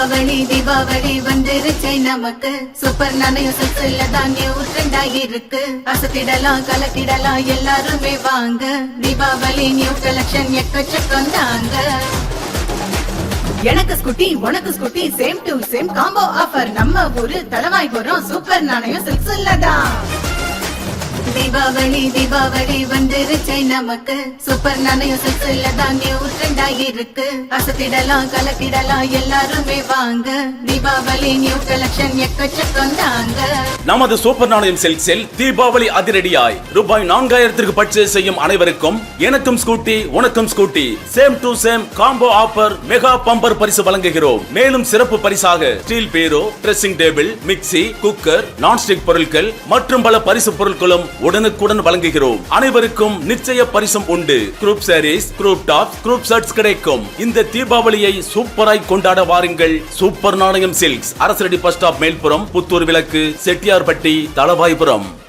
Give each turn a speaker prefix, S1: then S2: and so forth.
S1: தீபாவளி வந்துருச்சே நமக்கு. சூப்பர் நாணயம் சில்க்ஸ்ல தான் நியூ ட்ரெண்ட் ஆகிருக்கு. அசத்திடலாம் கலக்கிடலாம் எல்லாருமே வாங்க. தீபாவளி நியூ கலெக்ஷன் எக்கச்சக்கம் தாங்க. எனக்கு ஸ்கூட்டி உனக்கு scooty same to same combo offer. நம்ம ஊரு தலவாய் போறோம் சூப்பர் நாணயம் சில்க்ஸ்ல தான். தீபாவளி வந்துருச்சே நமக்கு. சூப்பர் நாணயம் சில்க்ஸ்ல தான் நியூ ட்ரெண்ட் ஆகிருக்கு. அசத்திடலாம் கலக்கிடலாம் எல்லாருமே வாங்க. தீபாவளி நியூ கலெக்ஷன் எக்கச்சக்கம் தாங்க.
S2: நமது சூப்பர் நாணயம் சில்க்ஸில் தீபாவளி அதிரடியாய் ரூபாய் 4000 பர்ச்சேஸ் செய்யும் அனைவருக்கும் எனக்கும் ஸ்கூட்டி உனக்கும் scooty same to same combo offer mega bumper பரிசு வழங்குகிறோம். மேலும் சிறப்பு பரிசாக ஸ்டீல் பீரோ, dressing table, mixie, cooker, nonstick பொருட்கள் மற்றும் பல பரிசு பொருட்களும் உடனுக்குடன் வழங்குகிறோம். அனைவருக்கும் நிச்சய பரிசும் உண்டு. Group saris, group top, group shirts கிடைக்கும். இந்த தீபாவளியை சூப்பராய் கொண்டாட வாருங்கள். சூப்பர் நாணயம் சில்க்ஸ், அரசரடி பஸ் ஸ்டாப் மேல்புறம், புத்தூர் விளக்கு, செட்டியார்பட்டி, தளவாய்புரம்.